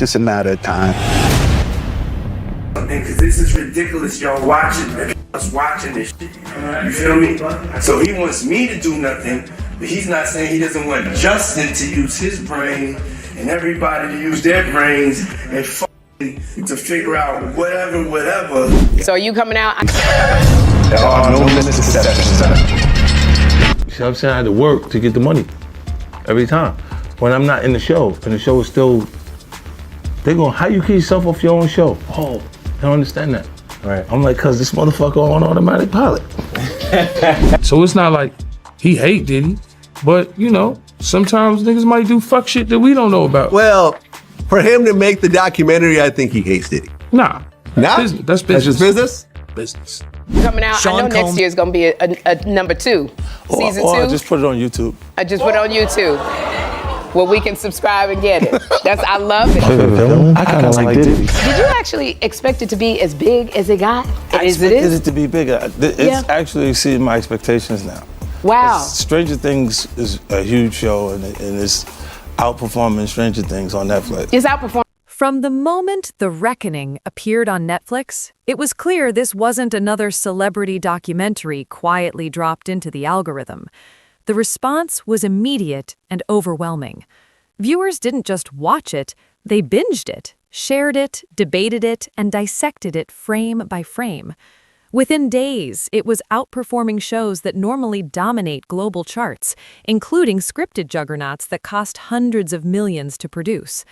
just a matter of time. Because this is ridiculous, y'all watching, us watching this shit. You feel me? So he wants me to do nothing, but he's not saying he doesn't want Justin to use his brain and everybody to use their brains and to figure out whatever. So are you coming out? There are no misconceptions. You see what I'm saying? I had to work to get the money every time. When I'm not in the show, and the show is still, they're going, how you keep yourself off your own show? Oh, I don't understand that. Right. I'm like, cause this motherfucker on automatic pilot. So it's not like he hate Diddy, but you know, sometimes niggas might do fuck shit that we don't know about. Well, for him to make the documentary, I think he hates Diddy. Nah. Nah? That's business. That's just business? Business. Coming out. I know next year is gonna be a number 2. Season 2. I just put it on YouTube. I just put it on YouTube. Well, we can subscribe and get it. I love it. I kind of like Diddy. Did you actually expect it to be as big as it got? I expected it to be bigger. It's actually exceeding my expectations now. Wow. Stranger Things is a huge show, and it's outperforming Stranger Things on Netflix. It's outperforming. From the moment The Reckoning appeared on Netflix, it was clear this wasn't another celebrity documentary quietly dropped into the algorithm. The response was immediate and overwhelming. Viewers didn't just watch it, they binged it, shared it, debated it, and dissected it frame by frame. Within days, it was outperforming shows that normally dominate global charts, including scripted juggernauts that cost hundreds of millions to produce.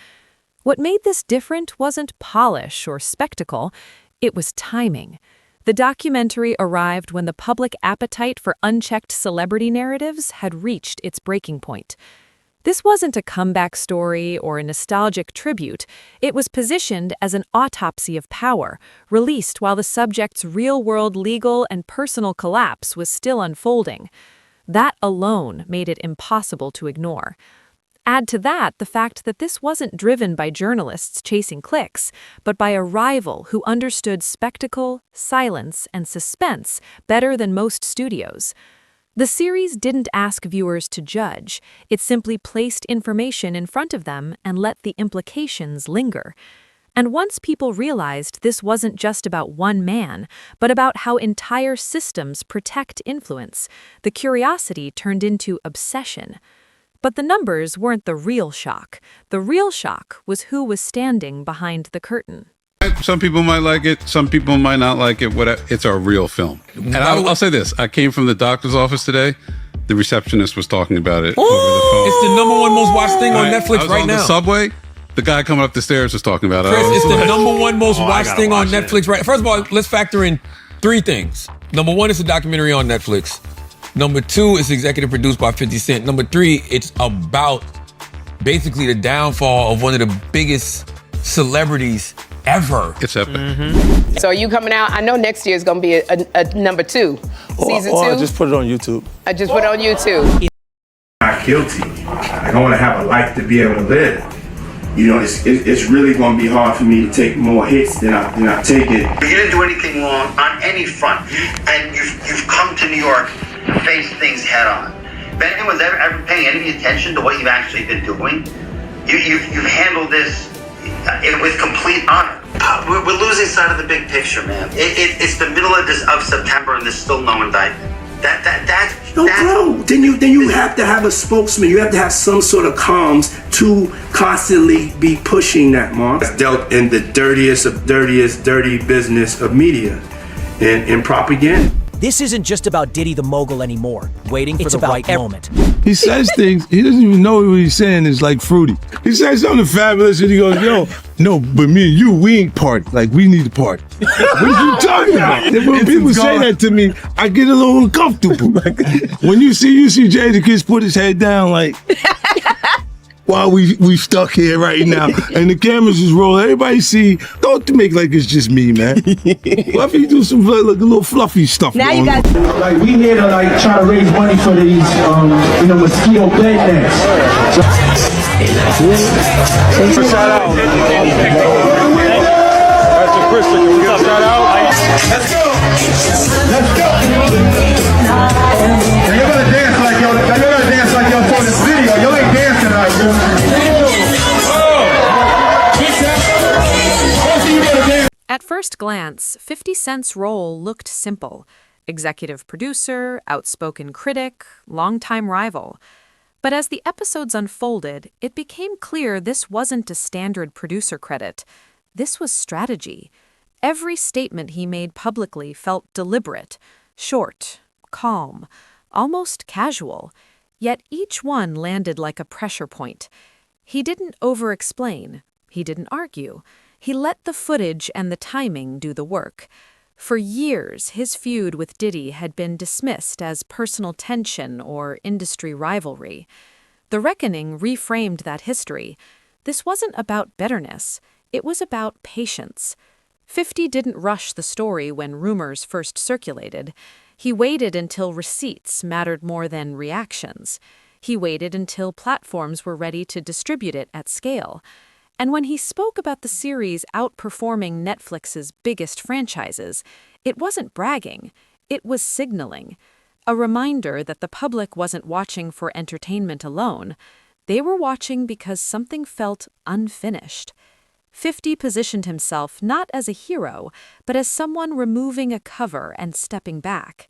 What made this different wasn't polish or spectacle, it was timing. The documentary arrived when the public appetite for unchecked celebrity narratives had reached its breaking point. This wasn't a comeback story or a nostalgic tribute. It was positioned as an autopsy of power, released while the subject's real-world legal and personal collapse was still unfolding. That alone made it impossible to ignore. Add to that the fact that this wasn't driven by journalists chasing clicks, but by a rival who understood spectacle, silence, and suspense better than most studios. The series didn't ask viewers to judge. It simply placed information in front of them and let the implications linger. And once people realized this wasn't just about one man, but about how entire systems protect influence, the curiosity turned into obsession. But the numbers weren't the real shock. The real shock was who was standing behind the curtain. Some people might like it, some people might not like it. It's a real film. And I'll say this, I came from the doctor's office today. The receptionist was talking about it over the phone. It's the #1 most watched thing on Netflix right now. The subway, the guy coming up the stairs was talking about it. Chris, it's the #1 most watched thing on Netflix right now. First of all, let's factor in 3 things. Number 1, it's a documentary on Netflix. Number 2, it's executive produced by 50 Cent. Number 3, it's about basically the downfall of one of the biggest celebrities ever. It's epic. So are you coming out? I know next year is going to be a number 2. Season 2. I just put it on YouTube. I just put it on YouTube. I'm not guilty. I want to have a life to be able to live. You know, it's really going to be hard for me to take more hits than I take it. You didn't do anything wrong on any front, and you've come to New York to face things head on. If anyone's ever paying any attention to what you've actually been doing, you've handled this with complete honor. We're losing sight of the big picture, man. It's the middle of September, and there's still no indictment. Bro, then you have to have a spokesman. You have to have some sort of comms to constantly be pushing that, Mark. It's dealt in the dirtiest of dirty business of media and propaganda. This isn't just about Diddy the mogul anymore, waiting for the right moment. He says things, he doesn't even know what he's saying is like fruity. He says something fabulous and he goes, yo, no, but me and you, we ain't party. Like, we need to party. What are you talking about? And when people say that to me, I get a little uncomfortable. When you see Jadakiss put his head down, like, while we stuck here right now, and the cameras is rolling, everybody see, don't make like it's just me, man. Fluffy do some like, a little fluffy stuff. Now you guys, like, we here to like try to raise money for these, mosquito bed nets. Shout out. That's a Christian. Can we get a shout out? Let's go. Let's go. Now you're gonna dance like y'all saw this video. Y'all ain't dancing like this. glance, 50 Cent's role looked simple. Executive producer, outspoken critic, longtime rival. But as the episodes unfolded, it became clear this wasn't a standard producer credit. This was strategy. Every statement he made publicly felt deliberate, short, calm, almost casual. Yet each one landed like a pressure point. He didn't over-explain. He didn't argue. He let the footage and the timing do the work. For years, his feud with Diddy had been dismissed as personal tension or industry rivalry. The Reckoning reframed that history. This wasn't about bitterness. It was about patience. 50 didn't rush the story when rumors first circulated. He waited until receipts mattered more than reactions. He waited until platforms were ready to distribute it at scale. And when he spoke about the series outperforming Netflix's biggest franchises, it wasn't bragging, it was signaling. A reminder that the public wasn't watching for entertainment alone. They were watching because something felt unfinished. 50 positioned himself not as a hero, but as someone removing a cover and stepping back.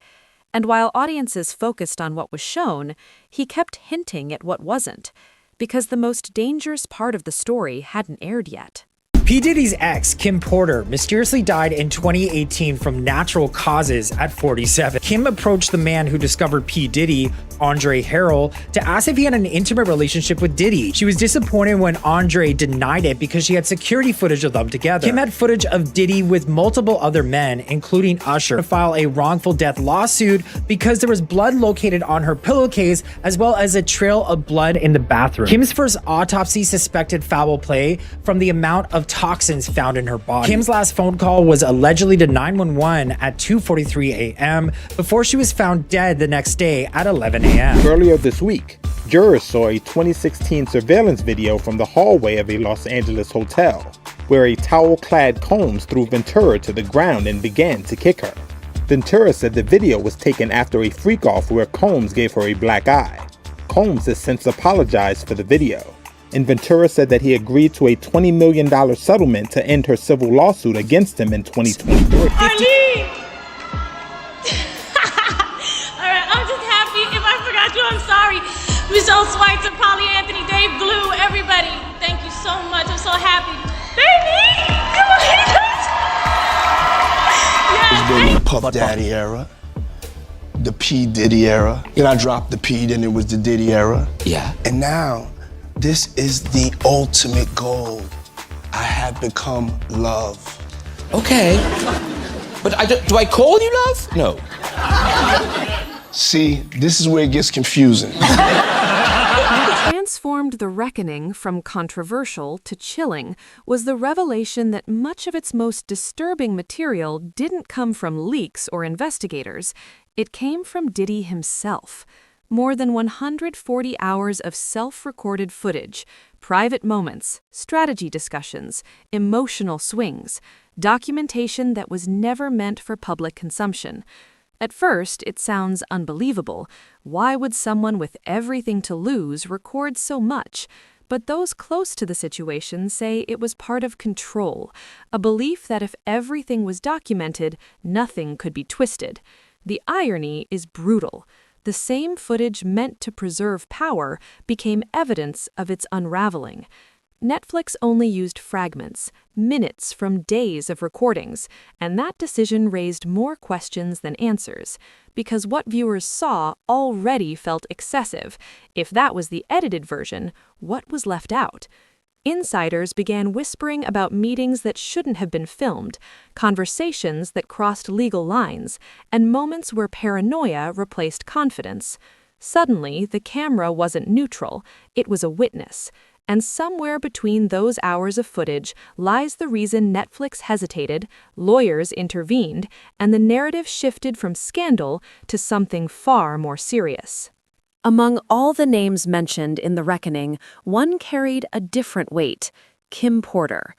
And while audiences focused on what was shown, he kept hinting at what wasn't, because the most dangerous part of the story hadn't aired yet. P. Diddy's ex, Kim Porter, mysteriously died in 2018 from natural causes at 47. Kim approached the man who discovered P. Diddy, Andre Harrell, to ask if he had an intimate relationship with Diddy. She was disappointed when Andre denied it because she had security footage of them together. Kim had footage of Diddy with multiple other men, including Usher, to file a wrongful death lawsuit because there was blood located on her pillowcase as well as a trail of blood in the bathroom. Kim's first autopsy suspected foul play from the amount of toxins found in her body. Kim's last phone call was allegedly to 911 at 2:43 a.m. before she was found dead the next day at 11 a.m. Earlier this week, jurors saw a 2016 surveillance video from the hallway of a Los Angeles hotel, where a towel-clad Combs threw Ventura to the ground and began to kick her. Ventura said the video was taken after a freak-off where Combs gave her a black eye. Combs has since apologized for the video, and Ventura said that he agreed to a $20 million settlement to end her civil lawsuit against him in 2023. Arlene! Alright, I'm just happy. If I forgot you, I'm sorry. Michelle Schweitzer, Polly Anthony, Dave Glue, everybody. Thank you so much. I'm so happy. Baby! Come on, It's been the Puff Daddy era, the P. Diddy era. Then I dropped the P, then it was the Diddy era. Yeah. And now, this is the ultimate goal. I have become love. Okay. But do I call you love? No. See, this is where it gets confusing. What transformed The Reckoning from controversial to chilling was the revelation that much of its most disturbing material didn't come from leaks or investigators. It came from Diddy himself. More than 140 hours of self-recorded footage, private moments, strategy discussions, emotional swings, documentation that was never meant for public consumption. At first, it sounds unbelievable. Why would someone with everything to lose record so much? But those close to the situation say it was part of control, a belief that if everything was documented, nothing could be twisted. The irony is brutal. The same footage meant to preserve power became evidence of its unraveling. Netflix only used fragments, minutes from days of recordings, and that decision raised more questions than answers, because what viewers saw already felt excessive. If that was the edited version, what was left out? Insiders began whispering about meetings that shouldn't have been filmed, conversations that crossed legal lines, and moments where paranoia replaced confidence. Suddenly, the camera wasn't neutral, it was a witness. And somewhere between those hours of footage lies the reason Netflix hesitated, lawyers intervened, and the narrative shifted from scandal to something far more serious. Among all the names mentioned in The Reckoning, one carried a different weight: Kim Porter.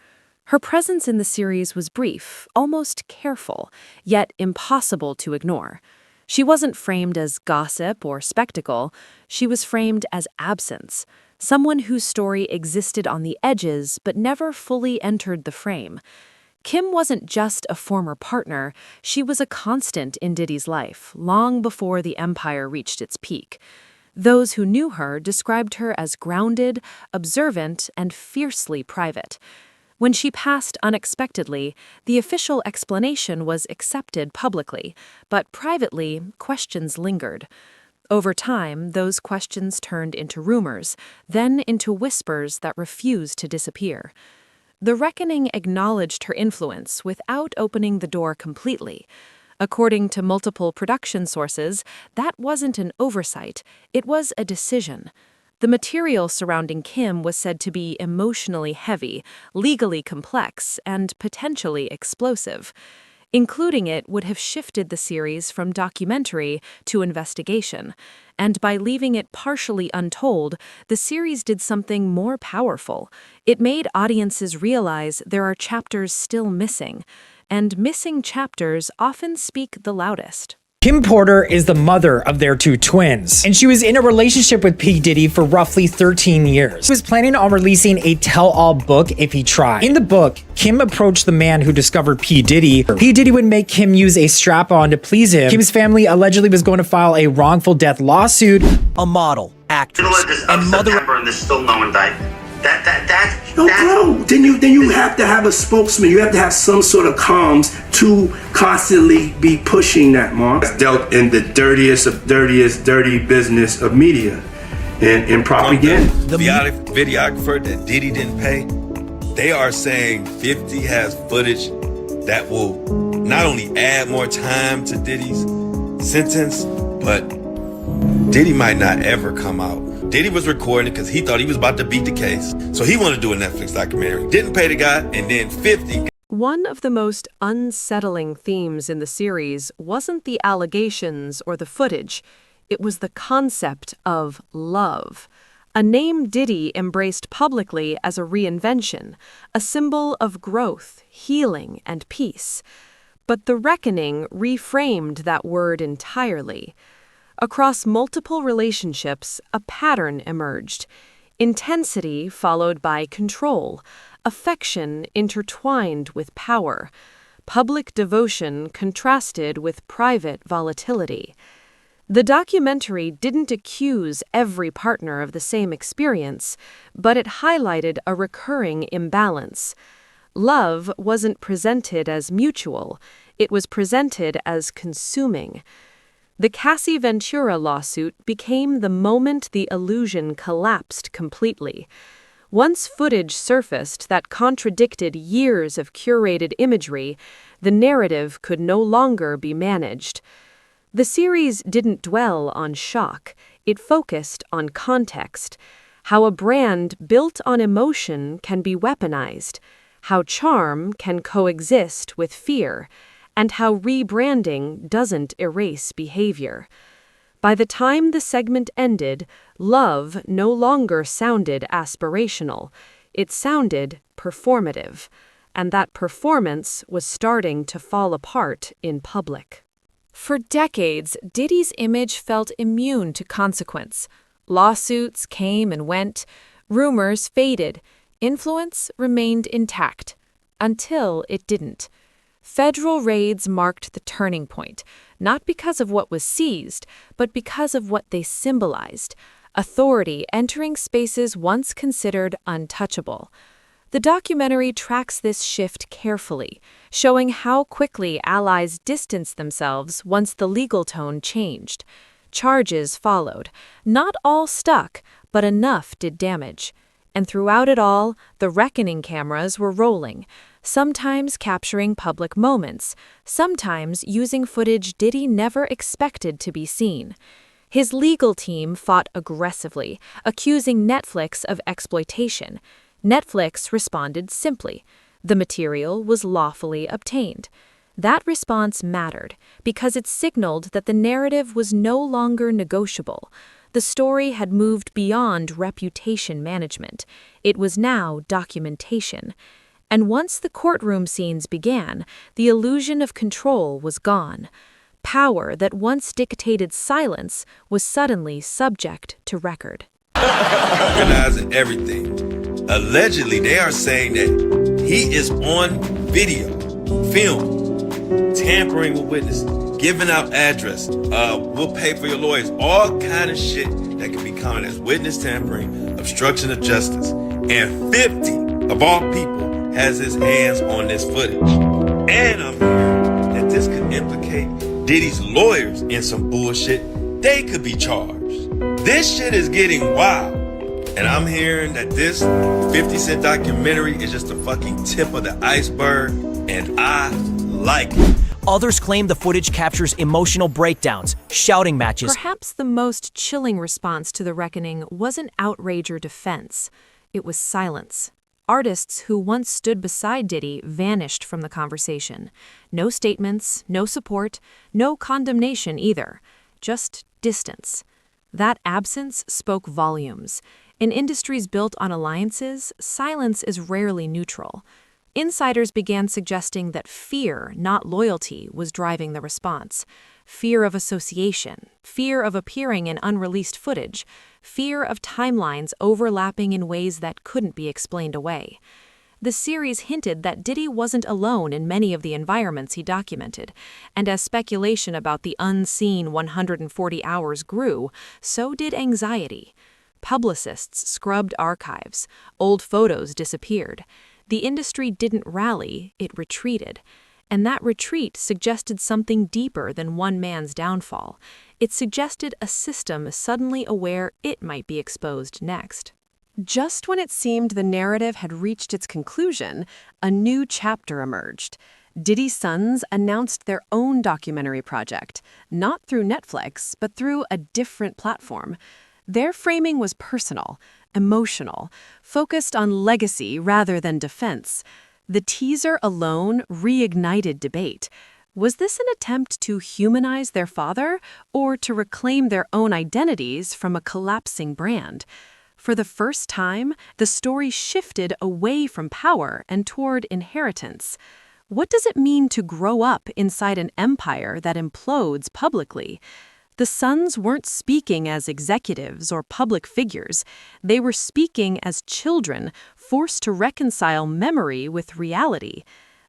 Her presence in the series was brief, almost careful, yet impossible to ignore. She wasn't framed as gossip or spectacle, she was framed as absence. Someone whose story existed on the edges but never fully entered the frame. Kim wasn't just a former partner, she was a constant in Diddy's life, long before the empire reached its peak. Those who knew her described her as grounded, observant, and fiercely private. When she passed unexpectedly, the official explanation was accepted publicly, but privately, questions lingered. Over time, those questions turned into rumors, then into whispers that refused to disappear. The reckoning acknowledged her influence without opening the door completely. According to multiple production sources, that wasn't an oversight, it was a decision. The material surrounding Kim was said to be emotionally heavy, legally complex, and potentially explosive. Including it would have shifted the series from documentary to investigation, and by leaving it partially untold, the series did something more powerful. It made audiences realize there are chapters still missing, and missing chapters often speak the loudest. Kim Porter is the mother of their two twins, and she was in a relationship with P. Diddy for roughly 13 years. She was planning on releasing a tell-all book if he tried. In the book, Kim approached the man who discovered P. Diddy. P. Diddy would make Kim use a strap-on to please him. Kim's family allegedly was going to file a wrongful death lawsuit. A model, actress, and mother. And there's still no indictment. Bro, then you have to have a spokesman. You have to have some sort of comms to constantly be pushing that, Mark. It's dealt in the dirtiest of dirty business of media and propaganda. The videographer that Diddy didn't pay, they are saying 50 has footage that will not only add more time to Diddy's sentence, but Diddy might not ever come out. Diddy was recording because he thought he was about to beat the case. So he wanted to do a Netflix documentary. Didn't pay the guy, and then 50. One of the most unsettling themes in the series wasn't the allegations or the footage. It was the concept of love. A name Diddy embraced publicly as a reinvention, a symbol of growth, healing, and peace. But the reckoning reframed that word entirely. Across multiple relationships, a pattern emerged. Intensity followed by control, affection intertwined with power, public devotion contrasted with private volatility. The documentary didn't accuse every partner of the same experience, but it highlighted a recurring imbalance. Love wasn't presented as mutual, it was presented as consuming. The Cassie Ventura lawsuit became the moment the illusion collapsed completely. Once footage surfaced that contradicted years of curated imagery, the narrative could no longer be managed. The series didn't dwell on shock, it focused on context. How a brand built on emotion can be weaponized, how charm can coexist with fear, and how rebranding doesn't erase behavior. By the time the segment ended, love no longer sounded aspirational. It sounded performative, and that performance was starting to fall apart in public. For decades, Diddy's image felt immune to consequence. Lawsuits came and went, rumors faded, influence remained intact, until it didn't. Federal raids marked the turning point, not because of what was seized, but because of what they symbolized: authority entering spaces once considered untouchable. The documentary tracks this shift carefully, showing how quickly allies distanced themselves once the legal tone changed. Charges followed. Not all stuck, but enough did damage. And throughout it all, the reckoning cameras were rolling, sometimes capturing public moments, sometimes using footage Diddy never expected to be seen. His legal team fought aggressively, accusing Netflix of exploitation. Netflix responded simply. The material was lawfully obtained. That response mattered because it signaled that the narrative was no longer negotiable. The story had moved beyond reputation management. It was now documentation. And once the courtroom scenes began, the illusion of control was gone. Power that once dictated silence was suddenly subject to record. Organizing everything. Allegedly, they are saying that he is on video, film, tampering with witnesses, giving out address, we'll pay for your lawyers, all kind of shit that can be counted as witness tampering, obstruction of justice. And 50 of all people has his hands on this footage. And I'm hearing that this could implicate Diddy's lawyers in some bullshit. They could be charged. This shit is getting wild. And I'm hearing that this 50 Cent documentary is just the fucking tip of the iceberg, and I like it. Others claim the footage captures emotional breakdowns, shouting matches. Perhaps the most chilling response to the reckoning wasn't outrage or defense. It was silence. Artists who once stood beside Diddy vanished from the conversation. No statements, no support, no condemnation either. Just distance. That absence spoke volumes. In industries built on alliances, silence is rarely neutral. Insiders began suggesting that fear, not loyalty, was driving the response. Fear of association, fear of appearing in unreleased footage, fear of timelines overlapping in ways that couldn't be explained away. The series hinted that Diddy wasn't alone in many of the environments he documented, and as speculation about the unseen 140 hours grew, so did anxiety. Publicists scrubbed archives, old photos disappeared. The industry didn't rally, it retreated. And that retreat suggested something deeper than one man's downfall. It suggested a system suddenly aware it might be exposed next. Just when it seemed the narrative had reached its conclusion, a new chapter emerged. Diddy's sons announced their own documentary project, not through Netflix, but through a different platform. Their framing was personal, emotional, focused on legacy rather than defense. The teaser alone reignited debate. Was this an attempt to humanize their father or to reclaim their own identities from a collapsing brand? For the first time, the story shifted away from power and toward inheritance. What does it mean to grow up inside an empire that implodes publicly? The sons weren't speaking as executives or public figures. They were speaking as children, forced to reconcile memory with reality.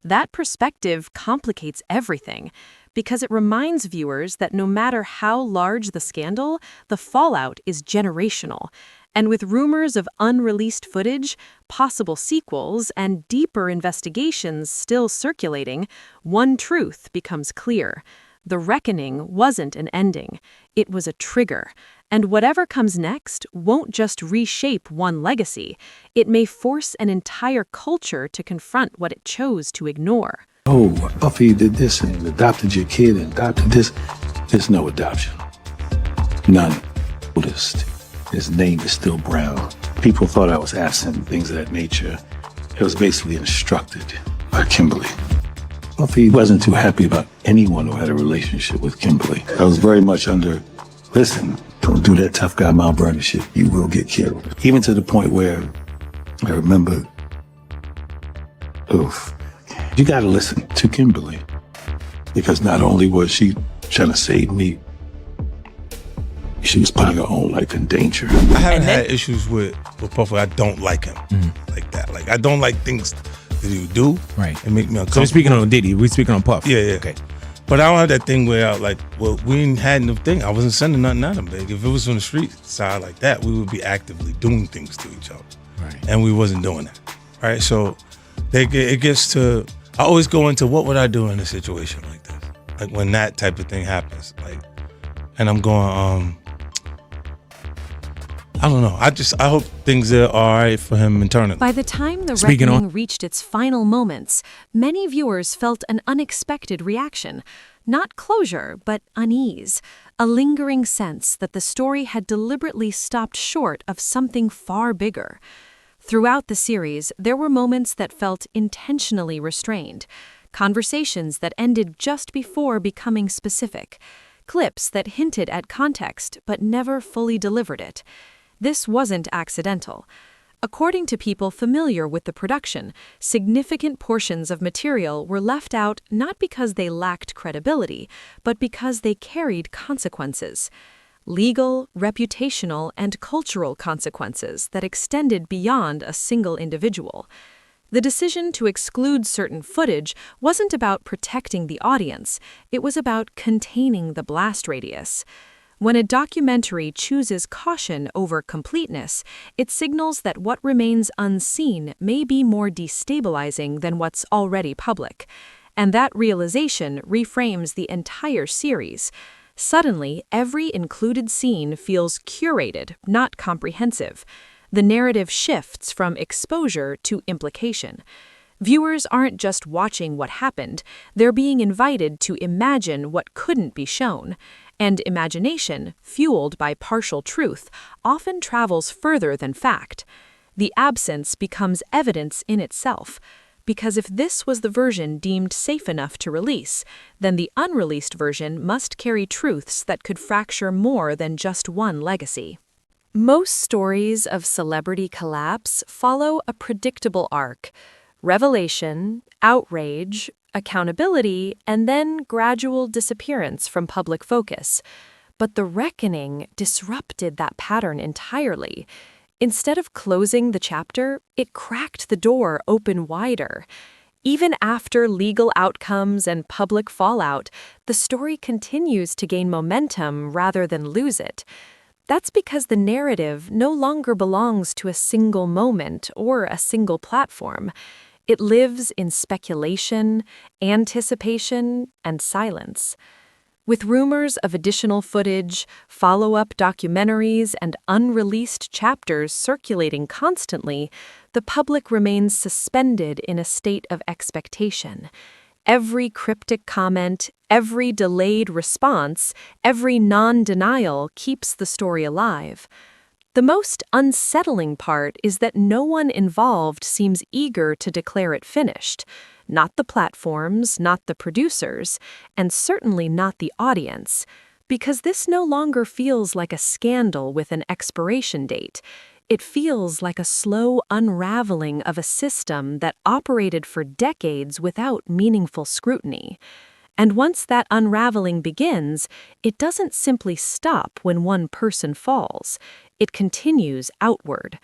That perspective complicates everything, because it reminds viewers that no matter how large the scandal, the fallout is generational. And with rumors of unreleased footage, possible sequels, and deeper investigations still circulating, one truth becomes clear. The reckoning wasn't an ending, it was a trigger. And whatever comes next won't just reshape one legacy, it may force an entire culture to confront what it chose to ignore. Oh, Buffy did this and adopted your kid and adopted this. There's no adoption. None. Oldest. His name is still Brown. People thought I was absent, things of that nature. It was basically instructed by Kimberly. Buffy wasn't too happy about anyone who had a relationship with Kimberly. I was very much under, listen, don't do that tough guy Mount Vernon shit. You will get killed. Even to the point where I remember, you gotta listen to Kimberly. Because not only was she trying to save me, she was putting her own life in danger. I haven't had issues with Puffy. I don't like him like that. Like, I don't like things that he would do. Right. And make me uncomfortable. So we're speaking on Diddy. We're speaking on Puff. Yeah. Okay. But I don't have that thing where we ain't had no thing. I wasn't sending nothing at him. Like, if it was on the street side like that, we would be actively doing things to each other. Right. And we wasn't doing that. Right. So it gets to, I always go into what would I do in a situation like this? Like when that type of thing happens. Like, and I'm going, I don't know. I hope things are all right for him internally. By the time the reckoning reached its final moments, many viewers felt an unexpected reaction. Not closure, but unease. A lingering sense that the story had deliberately stopped short of something far bigger. Throughout the series, there were moments that felt intentionally restrained. Conversations that ended just before becoming specific. Clips that hinted at context but never fully delivered it. This wasn't accidental. According to people familiar with the production, significant portions of material were left out not because they lacked credibility, but because they carried consequences. Legal, reputational, and cultural consequences that extended beyond a single individual. The decision to exclude certain footage wasn't about protecting the audience, it was about containing the blast radius. When a documentary chooses caution over completeness, it signals that what remains unseen may be more destabilizing than what's already public. And that realization reframes the entire series. Suddenly, every included scene feels curated, not comprehensive. The narrative shifts from exposure to implication. Viewers aren't just watching what happened, they're being invited to imagine what couldn't be shown. And imagination, fueled by partial truth, often travels further than fact. The absence becomes evidence in itself. Because if this was the version deemed safe enough to release, then the unreleased version must carry truths that could fracture more than just one legacy. Most stories of celebrity collapse follow a predictable arc: revelation, outrage, accountability, and then gradual disappearance from public focus. But The Reckoning disrupted that pattern entirely. Instead of closing the chapter, it cracked the door open wider. Even after legal outcomes and public fallout, the story continues to gain momentum rather than lose it. That's because the narrative no longer belongs to a single moment or a single platform. It lives in speculation, anticipation, and silence. With rumors of additional footage, follow-up documentaries, and unreleased chapters circulating constantly, the public remains suspended in a state of expectation. Every cryptic comment, every delayed response, every non-denial keeps the story alive. The most unsettling part is that no one involved seems eager to declare it finished. Not the platforms, not the producers, and certainly not the audience, because this no longer feels like a scandal with an expiration date. It feels like a slow unraveling of a system that operated for decades without meaningful scrutiny. And once that unraveling begins, it doesn't simply stop when one person falls. It continues outward.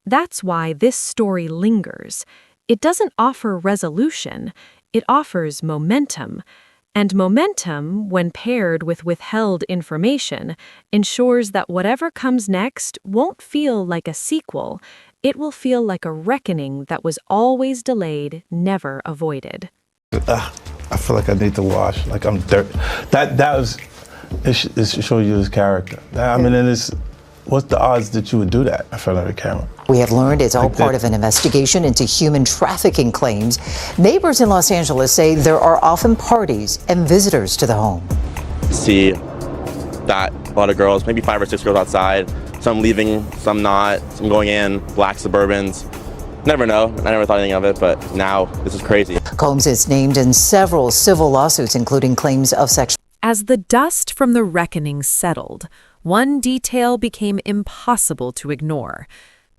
That's why this story lingers. It doesn't offer resolution, it offers momentum. And momentum, when paired with withheld information, ensures that whatever comes next won't feel like a sequel. It will feel like a reckoning that was always delayed, never avoided. I feel like I need to wash, like I'm dirt. It shows you his character. I mean, and what's the odds that you would do that in front of the camera? We have learned it's all part of an investigation into human trafficking claims. Neighbors in Los Angeles say there are often parties and visitors to the home. See that a lot of girls, maybe 5 or 6 girls outside, some leaving, some not, some going in, black Suburbans. Never know. I never thought anything of it, but now this is crazy. Combs is named in several civil lawsuits, including claims of sexual. As the dust from the reckoning settled, one detail became impossible to ignore.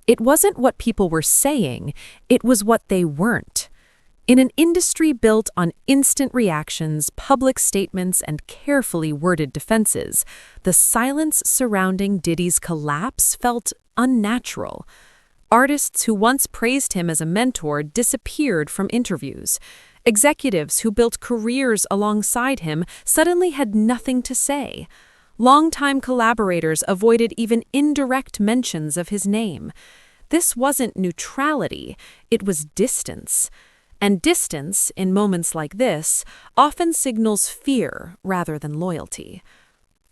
It wasn't what people were saying, it was what they weren't. In an industry built on instant reactions, public statements, and carefully worded defenses, the silence surrounding Diddy's collapse felt unnatural. Artists who once praised him as a mentor disappeared from interviews. Executives who built careers alongside him suddenly had nothing to say. Longtime collaborators avoided even indirect mentions of his name. This wasn't neutrality, it was distance. And distance, in moments like this, often signals fear rather than loyalty.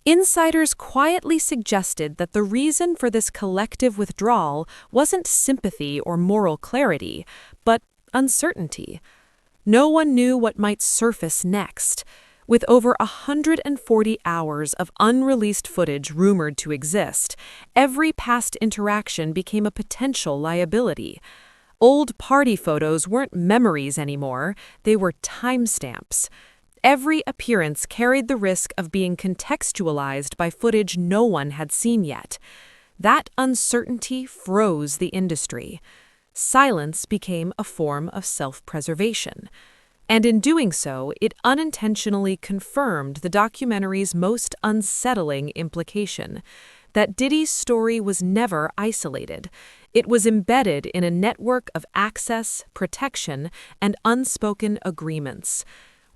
Insiders quietly suggested that the reason for this collective withdrawal wasn't sympathy or moral clarity, but uncertainty. No one knew what might surface next. With over 140 hours of unreleased footage rumored to exist, every past interaction became a potential liability. Old party photos weren't memories anymore, they were timestamps. Every appearance carried the risk of being contextualized by footage no one had seen yet. That uncertainty froze the industry. Silence became a form of self-preservation. And in doing so, it unintentionally confirmed the documentary's most unsettling implication, that Diddy's story was never isolated. It was embedded in a network of access, protection, and unspoken agreements.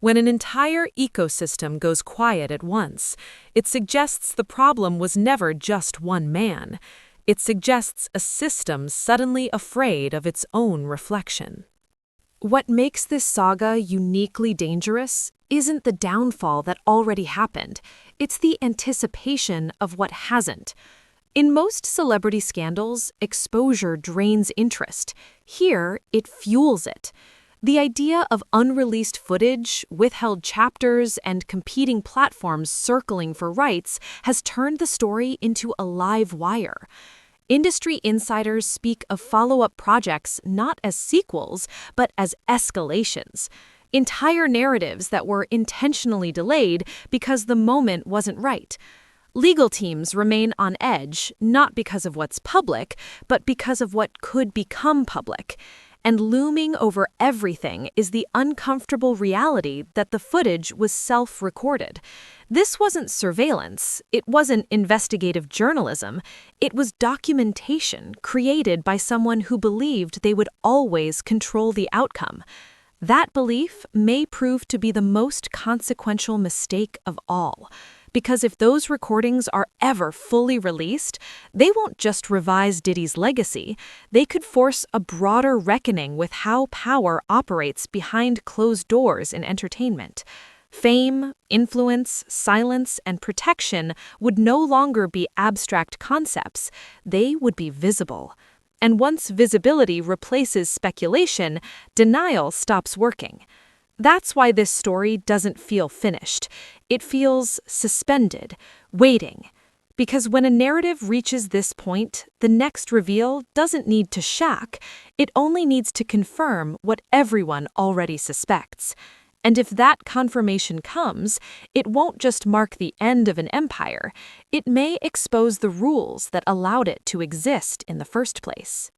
When an entire ecosystem goes quiet at once, it suggests the problem was never just one man. It suggests a system suddenly afraid of its own reflection. What makes this saga uniquely dangerous isn't the downfall that already happened, it's the anticipation of what hasn't. In most celebrity scandals, exposure drains interest. Here, it fuels it. The idea of unreleased footage, withheld chapters, and competing platforms circling for rights has turned the story into a live wire. Industry insiders speak of follow-up projects not as sequels, but as escalations. Entire narratives that were intentionally delayed because the moment wasn't right. Legal teams remain on edge, not because of what's public, but because of what could become public. And looming over everything is the uncomfortable reality that the footage was self-recorded. This wasn't surveillance, it wasn't investigative journalism, it was documentation created by someone who believed they would always control the outcome. That belief may prove to be the most consequential mistake of all. Because if those recordings are ever fully released, they won't just revise Diddy's legacy, they could force a broader reckoning with how power operates behind closed doors in entertainment. Fame, influence, silence, and protection would no longer be abstract concepts, they would be visible. And once visibility replaces speculation, denial stops working. That's why this story doesn't feel finished. It feels suspended, waiting. Because when a narrative reaches this point, the next reveal doesn't need to shock, it only needs to confirm what everyone already suspects. And if that confirmation comes, it won't just mark the end of an empire, it may expose the rules that allowed it to exist in the first place.